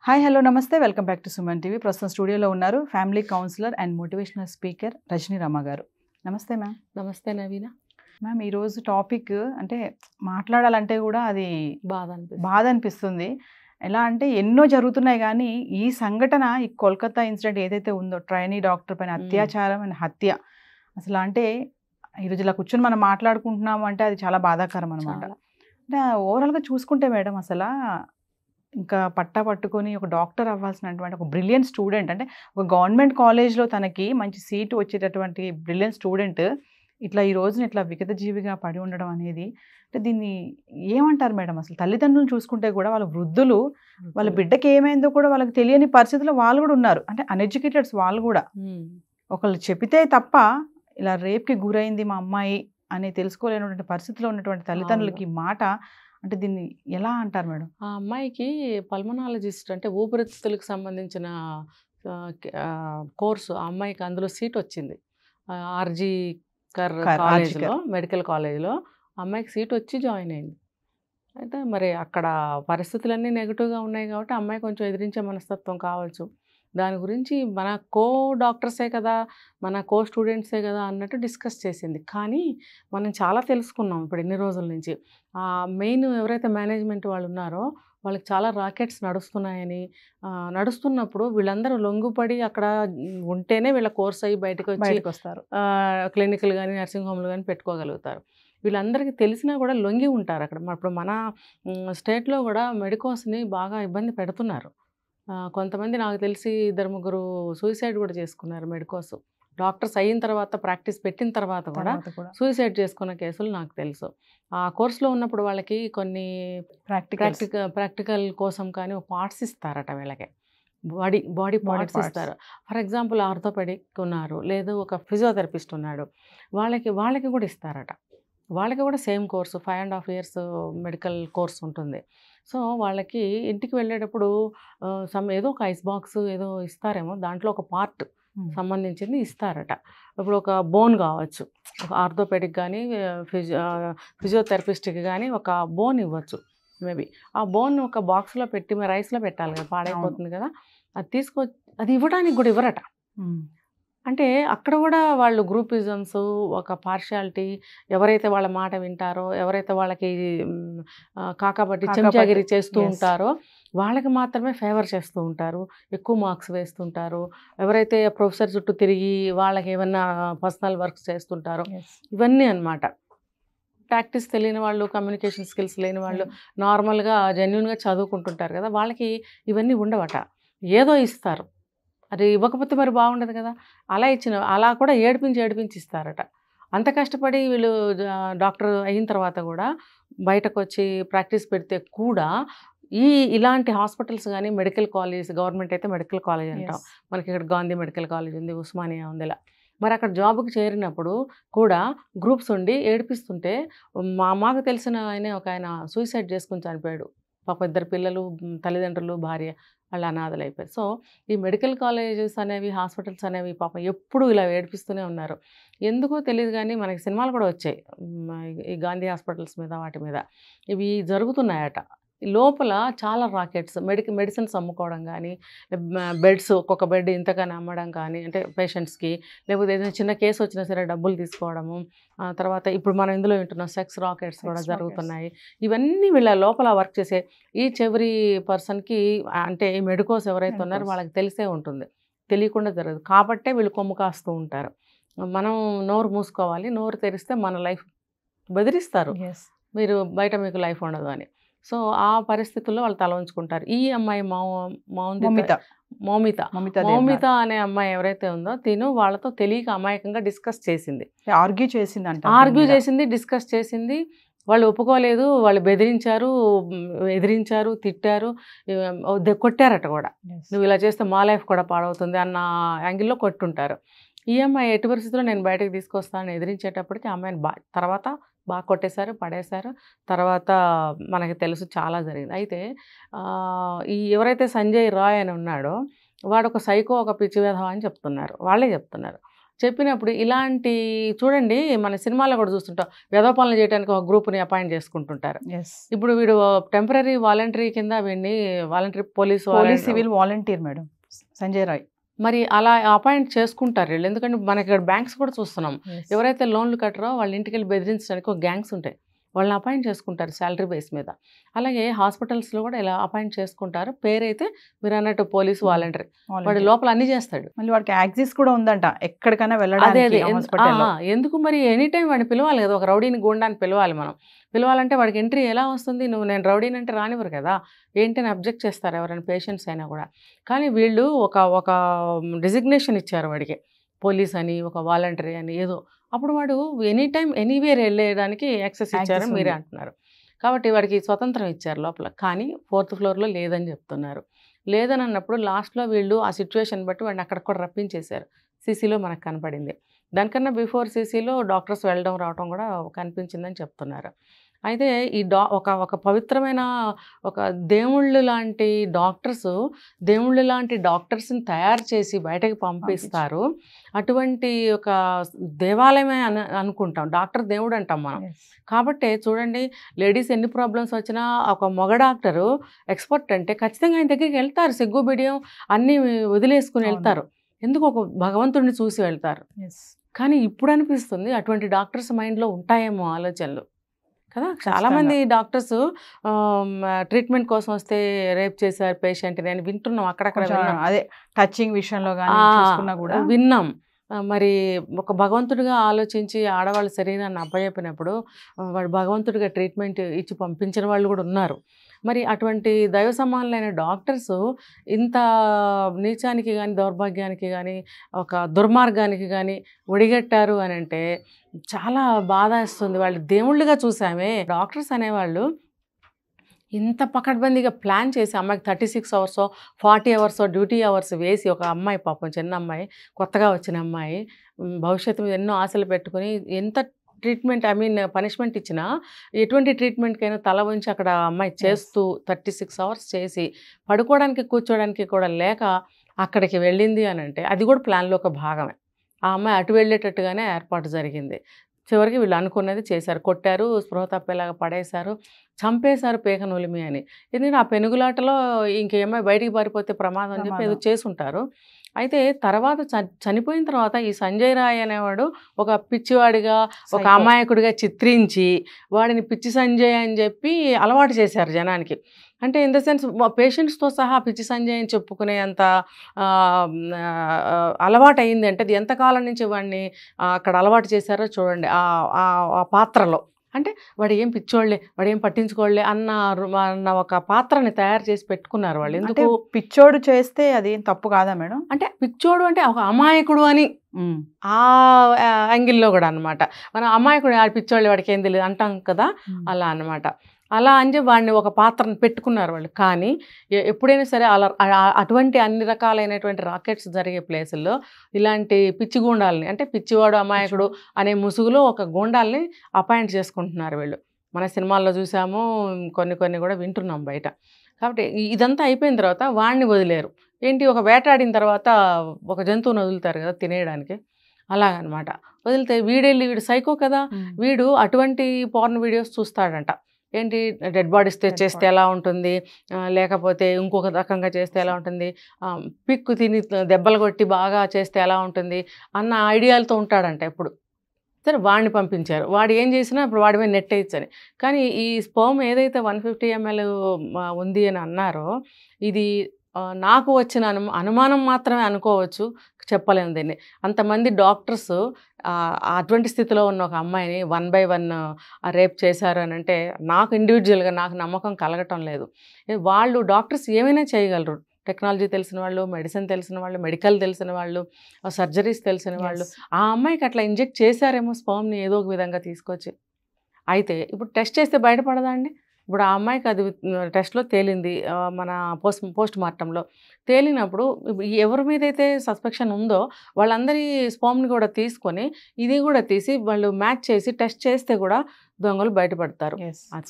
Hi hello నమస్తే welcome back to Suman TV. ప్రస్తుతం స్టూడియోలో ఉన్నారు family counsellor and motivational speaker Rajani Rama గారు. నమస్తే మ్యామ్. నమస్తే నవీన. మ్యామ్, ఈరోజు టాపిక్ అంటే మాట్లాడాలంటే కూడా అది బాధ అనిపిస్తుంది. ఎలా అంటే ఎన్నో జరుగుతున్నాయి, కానీ ఈ సంఘటన, ఈ కోల్కతా ఇన్సిడెంట్ ఏదైతే ఉందో, ట్రైనీ డాక్టర్ పైన అత్యాచారం అండ్ హత్య, అసలు అంటే ఈరోజు ఇలా కూర్చొని మనం మాట్లాడుకుంటున్నాము అంటే అది చాలా బాధాకరం అనమాట. అంటే ఓవరాల్గా చూసుకుంటే మేడం, అసలు ఇంకా పట్టుకొని ఒక డాక్టర్ అవ్వాల్సినటువంటి ఒక బ్రిలియంట్ స్టూడెంట్, అంటే ఒక గవర్నమెంట్ కాలేజ్లో తనకి మంచి సీటు వచ్చేటటువంటి బ్రిలియంట్ స్టూడెంట్ ఇట్లా ఈ రోజున ఇట్లా విగత జీవిగా పడి ఉండడం అనేది, అంటే దీన్ని ఏమంటారు మేడం? అసలు తల్లిదండ్రులు చూసుకుంటే కూడా వాళ్ళ వృద్ధులు, వాళ్ళ బిడ్డకి ఏమైందో కూడా వాళ్ళకి తెలియని పరిస్థితుల్లో వాళ్ళు కూడా ఉన్నారు. అంటే అన్ఎడ్యుకేటెడ్స్ వాళ్ళు కూడా. ఒకళ్ళు చెబితే తప్ప ఇలా రేప్కి గురైంది మా అమ్మాయి అని తెలుసుకోలేనటువంటి పరిస్థితిలో ఉన్నటువంటి తల్లిదండ్రులకి మాట, అంటే దీన్ని ఎలా అంటారు మేడం? ఆ అమ్మాయికి పల్మనాలజిస్ట్ అంటే ఊపిరితిత్తులకు సంబంధించిన కోర్సు, ఆ అమ్మాయికి అందులో సీట్ వచ్చింది. ఆర్జీ కాలేజ్లో, మెడికల్ కాలేజ్లో అమ్మాయికి సీట్ వచ్చి జాయిన్ అయింది. అయితే మరి అక్కడ పరిస్థితులన్నీ నెగిటివ్గా ఉన్నాయి కాబట్టి అమ్మాయి కొంచెం ఎదిరించే మనస్తత్వం కావచ్చు. దాని గురించి మన కో డాక్టర్సే కదా, మన కో స్టూడెంట్సే కదా అన్నట్టు డిస్కస్ చేసింది. కానీ మనం చాలా తెలుసుకున్నాం ఇప్పుడు ఇన్ని రోజుల నుంచి. మెయిన్ ఎవరైతే మేనేజ్మెంట్ వాళ్ళు ఉన్నారో వాళ్ళకి చాలా రాకెట్స్ నడుస్తున్నాయని, నడుస్తున్నప్పుడు వీళ్ళందరూ లొంగుపడి అక్కడ ఉంటేనే వీళ్ళ కోర్స్ అయ్యి బయటకు వస్తారు, క్లినికల్ కానీ నర్సింగ్ హోమ్లు కానీ పెట్టుకోగలుగుతారు. వీళ్ళందరికీ తెలిసినా కూడా లొంగి ఉంటారు అక్కడ. ఇప్పుడు మన స్టేట్లో కూడా మెడికోస్ని బాగా ఇబ్బంది పెడుతున్నారు. కొంతమంది నాకు తెలిసి 2-3 సూసైడ్ కూడా చేసుకున్నారు మెడికోస్. డాక్టర్స్ అయిన తర్వాత, ప్రాక్టీస్ పెట్టిన తర్వాత కూడా సూసైడ్ చేసుకున్న కేసులు నాకు తెలుసు. ఆ కోర్సులో ఉన్నప్పుడు వాళ్ళకి కొన్ని ప్రాక్టికల్ కోసం కానీ పార్ట్స్ ఇస్తారట వీళ్ళకి, బాడీ పార్ట్స్ ఇస్తారు. ఫర్ ఎగ్జాంపుల్ ఆర్థోపెడిక్ ఉన్నారు, లేదు ఒక ఫిజియోథెరపిస్ట్ ఉన్నాడు, వాళ్ళకి కూడా ఇస్తారట. వాళ్ళకి కూడా same course 5.5 years medical course ఉంటుంది. సో వాళ్ళకి ఇంటికి వెళ్ళేటప్పుడు ఏదో ఒక ఐస్ బాక్స్ ఏదో ఇస్తారేమో, దాంట్లో ఒక పార్ట్ సంబంధించింది ఇస్తారట. ఇప్పుడు ఒక బోన్ కావచ్చు, ఒక ఆర్థోపెడిక్ కానీ ఫిజియోథెరపిస్ట్కి కానీ ఒక బోన్ ఇవ్వచ్చు మేబీ. ఆ బోన్ ఒక బాక్స్లో పెట్టి మరి రైస్లో పెట్టాలి కదా, పాడైపోతుంది కదా, అది అది ఇవ్వడానికి కూడా ఇవ్వరట. అంటే అక్కడ కూడా వాళ్ళు గ్రూపిజమ్స్, ఒక పార్షియాలిటీ, ఎవరైతే వాళ్ళ మాట వింటారో, ఎవరైతే వాళ్ళకి కాకబట్టి చెంచాగిరి చేస్తూ ఉంటారో వాళ్ళకి మాత్రమే ఫేవర్ చేస్తూ ఉంటారు, ఎక్కువ మార్క్స్ వేస్తుంటారు. ఎవరైతే ప్రొఫెసర్ చుట్టూ తిరిగి వాళ్ళకి ఏమన్నా పర్సనల్ వర్క్స్ చేస్తుంటారో ఇవన్నీ అన్నమాట. ప్రాక్టీస్ తెలియని వాళ్ళు, కమ్యూనికేషన్ స్కిల్స్ లేని వాళ్ళు, నార్మల్గా జెన్యున్గా చదువుకుంటుంటారు కదా, వాళ్ళకి ఇవన్నీ ఉండవట. ఏదో ఇస్తారు, అది ఇవ్వకపోతే మరి బాగుండదు కదా, అలా కూడా ఏడిపించి ఇస్తారట. అంత కష్టపడి వీళ్ళు డాక్టర్ అయిన తర్వాత కూడా బయటకు వచ్చి ప్రాక్టీస్ పెడితే కూడా ఇలాంటి హాస్పిటల్స్ కానీ, మెడికల్ కాలేజ్, గవర్నమెంట్ అయితే మెడికల్ కాలేజ్ అంటాం, మనకి ఇక్కడ గాంధీ మెడికల్ కాలేజ్ ఉంది, ఉస్మానియా ఉంది, ఇలా మరి అక్కడ జాబ్కి చేరినప్పుడు కూడా గ్రూప్స్ ఉండి ఏడిపిస్తుంటే, మాకు తెలిసిన ఆయన సూసైడ్ చేసుకుని చనిపోయాడు. పాప 2 పిల్లలు, తల్లిదండ్రులు, భార్య, వాళ్ళు అనాథలు అయిపోయారు. సో ఈ మెడికల్ కాలేజెస్ అనేవి, హాస్పిటల్స్ అనేవి పాపం ఎప్పుడు ఇలా ఏడిపిస్తూనే ఉన్నారు. ఎందుకో తెలియదు కానీ మనకి సినిమాలు కూడా వచ్చాయి ఈ గాంధీ హాస్పిటల్స్ మీద, వాటి మీద ఇవి జరుగుతున్నాయట. లోపల చాలా రాకెట్స్, మెడిసిన్స్ అమ్ముకోవడం కానీ, బెడ్స్, ఒక్కొక్క బెడ్ ఇంతగానే అమ్మడం కానీ, అంటే పేషెంట్స్కి, లేకపోతే ఏదైనా చిన్న కేసు వచ్చినా సరే డబ్బులు తీసుకోవడము. తర్వాత ఇప్పుడు మనం ఇందులో వింటున్నాం సెక్స్ రాకెట్స్ కూడా జరుగుతున్నాయి. ఇవన్నీ వీళ్ళ లోపల వర్క్ చేసే ఎవ్రీ పర్సన్కి, అంటే ఈ మెడికోస్ ఎవరైతే ఉన్నారో వాళ్ళకి తెలిసే ఉంటుంది, తెలియకుండా జరగదు. కాబట్టే వీళ్ళు కొమ్ము కాస్తూ ఉంటారు. మనం నోరు మూసుకోవాలి, నోరు తెరిస్తే మన లైఫ్ బెదిరిస్తారు, మీరు బయట మీకు లైఫ్ ఉండదు అని. సో ఆ పరిస్థితుల్లో వాళ్ళు తల ఉంచుకుంటారు. ఈ అమ్మాయి మౌమిత అనే అమ్మాయి ఎవరైతే ఉందో, తిను వాళ్ళతో తెలియక అమాయకంగా డిస్కస్ చేసింది, ఆర్గ్యూ చేసింది, డిస్కస్ చేసింది. వాళ్ళు ఒప్పుకోలేదు, వాళ్ళు బెదిరించారు, ఎదిరించారు, తిట్టారు, కొట్టారట కూడా. నువ్వు ఇలా చేస్తే మా లైఫ్ కూడా పాడవుతుంది అన్న యాంగిల్లో కొట్టుంటారు. ఈ అమ్మాయి ఎట్టి పరిస్థితుల్లో నేను బయటకు తీసుకొస్తానని ఎదిరించేటప్పటికి అమ్మాయిని తర్వాత బాగా కొట్టేశారు, పడేశారు. తర్వాత మనకి తెలుసు చాలా జరిగింది. అయితే ఎవరైతే సంజయ్ రాయ్ అని ఉన్నాడో వాడు ఒక సైకో, ఒక పిచ్చి వేధవ అని చెప్తున్నారు, వాళ్ళే చెప్తున్నారు. చెప్పినప్పుడు ఇలాంటి చూడండి మన సినిమాలో కూడా చూస్తుంటాం, వెధవ పనులు చేయడానికి ఒక గ్రూప్ని అపాయింట్ చేసుకుంటుంటారు. ఇప్పుడు వీడు టెంపరీ వాలంటరీ కింద వీడిని voluntary police civil volunteer madam Sanjay Roy. మరి అలా అపాయింట్ చేసుకుంటారు వీళ్ళు. ఎందుకంటే మనకి ఇక్కడ బ్యాంక్స్ కూడా చూస్తున్నాం, ఎవరైతే లోన్లు కట్టరో వాళ్ళ ఇంటికి వెళ్ళి బెదిరించడానికి ఒక గ్యాంగ్స్ ఉంటాయి, వాళ్ళని అపాయింట్ చేసుకుంటారు శాలరీ బేస్ మీద. అలాగే హాస్పిటల్స్లో కూడా ఇలా అపాయింట్ చేసుకుంటారు. పేరైతే మీరు అన్నట్టు పోలీసు వాలంటరీ, వాడు లోపల అన్ని చేస్తాడు. మళ్ళీ వాడికి యాక్సెస్ కూడా ఉందంట ఎక్కడికైనా వెళ్ళడానికి. ఎందుకు మరి ఎనీ టైం వాడిని పిలవాలి కదా, ఒక రౌడీని గూండాన్ని పిలవాలి. మనం పిలవాలంటే వాడికి ఎంట్రీ ఎలా వస్తుంది? నేను రౌడీని అంటే రానివ్వరు కదా, ఏంటని అబ్జెక్ట్ చేస్తారు ఎవరైనా పేషెంట్స్ అయినా కూడా. కానీ వీళ్ళు ఒక డిజిగ్నేషన్ ఇచ్చారు వాడికి, పోలీస్ అని, ఒక వాలంటరీ అని ఏదో. అప్పుడు వాడు ఎనీ టైం ఎనీవేర్ వెళ్ళేయడానికి యాక్సెస్ ఇచ్చారని మీరే అంటున్నారు. కాబట్టి వాడికి స్వతంత్రం ఇచ్చారు లోపల. కానీ 4th ఫ్లోర్లో లేదని చెప్తున్నారు. లేదని అన్నప్పుడు లాస్ట్లో వీళ్ళు ఆ సిచ్యువేషన్ బట్టి వాడిని అక్కడ కూడా రప్పించేశారు. సీసీలో మనకు కనపడింది. దానికన్నా బిఫోర్ సీసీలో డాక్టర్స్ వెళ్ళడం రావడం కూడా కనిపించిందని చెప్తున్నారు. అయితే ఈ ఒక పవిత్రమైన ఒక దేవుళ్ళు లాంటి డాక్టర్స్ని తయారు చేసి బయటకు పంపిస్తారు. అటువంటి ఒక దేవాలయమే అనుకుంటాం, డాక్టర్ దేవుడు అంటాం మనం. కాబట్టి చూడండి, లేడీస్ ఎన్ని ప్రాబ్లమ్స్ వచ్చినా ఒక మగ డాక్టరు ఎక్స్పర్ట్ అంటే ఖచ్చితంగా ఆయన దగ్గరికి వెళ్తారు, సిగ్గు బిడియం అన్నీ వదిలేసుకుని వెళ్తారు. ఎందుకు? ఒక భగవంతుడిని చూసి వెళ్తారు. కానీ ఇప్పుడు అనిపిస్తుంది అటువంటి డాక్టర్స్ మైండ్లో ఉంటాయేమో ఆలోచనలు కదా. చాలామంది డాక్టర్స్ ట్రీట్మెంట్ కోసం వస్తే రేప్ చేశారు పేషెంట్ని అని వింటున్నాం, అక్కడక్కడ అదే టచింగ్ విషయంలో కూడా విన్నాం. మరి ఒక భగవంతుడిగా ఆలోచించి ఆడవాళ్ళ శరీరాన్ని అప్పచెప్పినప్పుడు వాడు భగవంతుడిగా ట్రీట్మెంట్ ఇచ్చి పంపించిన వాళ్ళు కూడా ఉన్నారు. మరి అటువంటి దైవ సమానులైన డాక్టర్స్ ఇంత నీచానికి కానీ, దౌర్భాగ్యానికి కానీ, ఒక దుర్మార్గానికి కానీ ఒడిగట్టారు అని అంటే చాలా బాధ వేస్తుంది. వాళ్ళు దేవుళ్ళుగా చూసామే. డాక్టర్స్ అనేవాళ్ళు ఇంత పకడ్బందీగా ప్లాన్ చేసి అమ్మాయికి 36 అవర్సో 40 అవర్సో డ్యూటీ అవర్స్ వేసి, ఒక అమ్మాయి పాపం చిన్న అమ్మాయి, కొత్తగా వచ్చిన అమ్మాయి, భవిష్యత్తు మీద ఎన్నో ఆశలు పెట్టుకుని ఎంత ట్రీట్మెంట్ పనిష్మెంట్ ఇచ్చినా ఎటువంటి ట్రీట్మెంట్కైనా తల వంచి అక్కడ అమ్మాయి చేస్తూ 36 అవర్స్ చేసి పడుకోవడానికి కూర్చోడానికి కూడా లేక అక్కడికి వెళ్ళింది అని అంటే అది కూడా ప్లాన్లో ఒక భాగమే. ఆ అమ్మాయి అటు వెళ్ళేటట్టుగానే ఏర్పాటు జరిగింది. చివరికి వీళ్ళు అనుకున్నది చేశారు, కొట్టారు, స్పృహ తప్పేలాగా పడేశారు, చంపేశారు పేక నులిమి అని. ఎందుకంటే ఆ పెనుగులాటలో ఇంకేమై బయటికి పారిపోతే ప్రమాదం అని చెప్పి ఏదో చేసుంటారు. అయితే తర్వాత చనిపోయిన తర్వాత ఈ సంజయ్ రాయ్ అనేవాడు ఒక పిచ్చివాడిగా, ఒక అమాయకుడిగా చిత్రించి వాడిని పిచ్చి సంజయ్ అని చెప్పి అలవాటు చేశారు జనానికి. అంటే ఇన్ ద సెన్స్ పేషెంట్స్తో సహా పిచ్చి సంజయ్ అని చెప్పుకునే అంత అలవాటు అయింది. అంటే అది ఎంతకాలం నుంచి వాడిని అక్కడ అలవాటు చేశారో చూడండి ఆ పాత్రలో. అంటే వాడు ఏం పిచ్చోళ్ళే, వాడు ఏం పట్టించుకోళ్ళే అన్న ఒక పాత్రని తయారు చేసి పెట్టుకున్నారు వాళ్ళు. ఎందుకు? పిచ్చోడు చేస్తే అది తప్పు కాదా మేడం? అంటే పిచ్చోడు అంటే ఒక అమాయకుడు అని ఆ యాంగిల్లో కూడా అనమాట. మనం అమాయకుడు పిచ్చోళ్ళు వాడికి ఏం తెలియదు అంటాం కదా, అలా అనమాట. అలా అని చెప్పి వాడిని ఒక పాత్రను పెట్టుకున్నారు వాళ్ళు. కానీ ఎప్పుడైనా సరే అలా అటువంటి అన్ని రకాలైనటువంటి రాకెట్స్ జరిగే ప్లేసుల్లో ఇలాంటి పిచ్చి గూండాలని, అంటే పిచ్చివాడు అమాయకుడు అనే ముసుగులో ఒక గూండాల్ని అపాయింట్ చేసుకుంటున్నారు వీళ్ళు. మన సినిమాల్లో చూసాము, కొన్ని కూడా వింటున్నాం బయట. కాబట్టి ఇదంతా అయిపోయిన తర్వాత వాడిని వదిలేరు. ఏంటి, ఒక వేటాడిన తర్వాత ఒక జంతువుని వదులుతారు కదా తినేయడానికి, అలాగనమాట. వదిలితే వీడు సైకో కదా, వీడు అటువంటి పోర్న్ వీడియోస్ చూస్తాడంట. ఏంటి, డెడ్ బాడీస్ తెచ్చేస్తే ఎలా ఉంటుంది, లేకపోతే ఇంకొక రకంగా చేస్తే ఎలా ఉంటుంది, పిక్కు తిని దెబ్బలు కొట్టి బాగా చేస్తే ఎలా ఉంటుంది అన్న ఐడియాలతో ఉంటాడంట ఎప్పుడు. సరే వాడిని పంపించారు, వాడు ఏం చేసినా ఇప్పుడు వాడి మీద నెట్ వేయచ్చని. కానీ ఈ స్పర్మ్ ఏదైతే 150 ml ఉంది అని అన్నారో, ఇది నాకు వచ్చిన అనుమానం మాత్రమే అనుకోవచ్చు, చెప్పలేము దీన్ని. అంతమంది డాక్టర్స్ అటువంటి స్థితిలో ఉన్న ఒక అమ్మాయిని 1 by 1 రేప్ చేశారు అని అంటే నాకు ఇండివిజువల్గా నాకు నమ్మకం కలగటం లేదు. వాళ్ళు డాక్టర్స్ ఏమైనా చేయగలరు, టెక్నాలజీ తెలిసిన వాళ్ళు, మెడిసిన్ తెలిసిన వాళ్ళు, మెడికల్ తెలిసిన వాళ్ళు, సర్జరీస్ తెలిసిన వాళ్ళు. ఆ అమ్మాయికి అట్లా ఇంజెక్ట్ చేశారేమో స్పర్మ్ని ఏదో ఒక విధంగా తీసుకొచ్చి. అయితే ఇప్పుడు టెస్ట్ చేస్తే బయటపడదా అండి? ఇప్పుడు ఆ అమ్మాయికి అది టెస్ట్లో తేలింది, మన పోస్ట్ మార్టంలో తేలినప్పుడు ఎవరి మీద అయితే సస్పెక్షన్ ఉందో వాళ్ళందరి స్పర్మ్ని కూడా తీసుకొని ఇది కూడా తీసి వాళ్ళు మ్యాచ్ చేసి టెస్ట్ చేస్తే కూడా దొంగలు బయటపడతారు.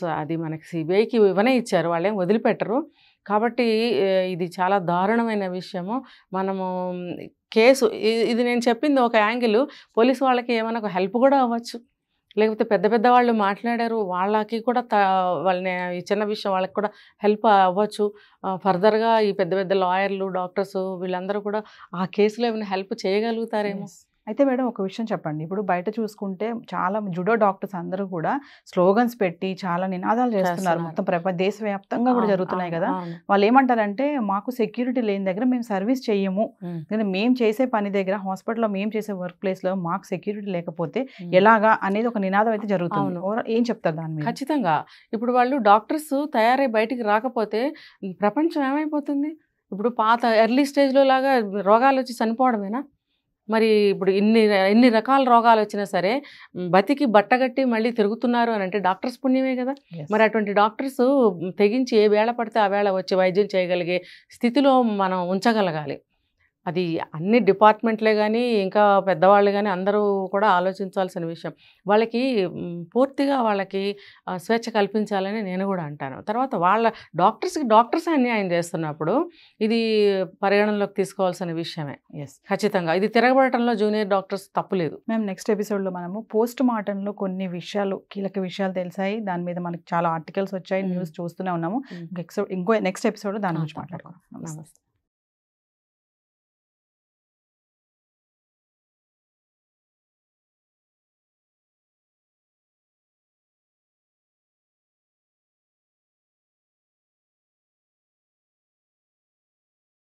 సో అది మనకి సిబిఐకి ఇవ్వనే ఇచ్చారు, వాళ్ళేం వదిలిపెట్టరు. కాబట్టి ఇది చాలా దారుణమైన విషయము. మనము కేసు ఇది నేను చెప్పింది ఒక యాంగిల్, పోలీసు వాళ్ళకి ఏమైనా ఒక హెల్ప్ కూడా అవ్వచ్చు. లేకపోతే పెద్ద పెద్ద వాళ్ళు మాట్లాడారు, వాళ్ళకి కూడా వాళ్ళని ఈ చిన్న విషయం వాళ్ళకి కూడా హెల్ప్ అవ్వచ్చు. ఫర్దర్గా ఈ పెద్ద పెద్ద లాయర్లు, డాక్టర్స్ వీళ్ళందరూ కూడా ఆ కేసులో ఏమైనా హెల్ప్ చేయగలుగుతారేమో. అయితే మేడం ఒక విషయం చెప్పండి, ఇప్పుడు బయట చూసుకుంటే చాలా జుడో డాక్టర్స్ అందరూ కూడా స్లోగన్స్ పెట్టి చాలా నినాదాలు చేస్తున్నారు, మొత్తం దేశవ్యాప్తంగా కూడా జరుగుతున్నాయి కదా. వాళ్ళు ఏమంటారంటే మాకు సెక్యూరిటీ లేని దగ్గర మేము సర్వీస్ చెయ్యము, కానీ మేము చేసే పని దగ్గర హాస్పిటల్లో మేము చేసే వర్క్ ప్లేస్లో మాకు సెక్యూరిటీ లేకపోతే ఎలాగా అనేది ఒక నినాదం అయితే జరుగుతుంది. ఏం చెప్తారు దాని మీద? ఖచ్చితంగా ఇప్పుడు వాళ్ళు డాక్టర్స్ తయారై బయటికి రాకపోతే ప్రపంచం ఏమైపోతుంది? ఇప్పుడు పాత ఎర్లీ స్టేజ్లో లాగా రోగాలు వచ్చి చనిపోవడమేనా? మరి ఇప్పుడు ఇన్ని రకాల రోగాలు వచ్చినా సరే బతికి బట్టగట్టి మళ్ళీ తిరుగుతున్నారు అని అంటే డాక్టర్స్ పుణ్యమే కదా. మరి అటువంటి డాక్టర్స్ తెగించి ఏ వేళ పడితే ఆ వేళ వచ్చి వైద్యం చేయగలిగే స్థితిలో మనం ఉంచగలగాలి. అది అన్ని డిపార్ట్మెంట్లే కానీ ఇంకా పెద్దవాళ్ళు కానీ అందరూ కూడా ఆలోచించాల్సిన విషయం. వాళ్ళకి పూర్తిగా వాళ్ళకి స్వేచ్ఛ కల్పించాలని నేను కూడా అంటాను. తర్వాత వాళ్ళ డాక్టర్స్ అన్యాయం చేస్తున్నప్పుడు ఇది పరిగణనలోకి తీసుకోవాల్సిన విషయమే. ఖచ్చితంగా ఇది తిరగబడటంలో జూనియర్ డాక్టర్స్ తప్పులేదు. మేము నెక్స్ట్ ఎపిసోడ్లో మనము పోస్ట్ మార్టంలో కొన్ని విషయాలు, కీలక విషయాలు తెలిసాయి, దాని మీద మనకి చాలా ఆర్టికల్స్ వచ్చాయి, న్యూస్ చూస్తూనే ఉన్నాము. ఇంకో నెక్స్ట్ ఎపిసోడ్ దాని గురించి మాట్లాడుకుందాం. నమస్తే.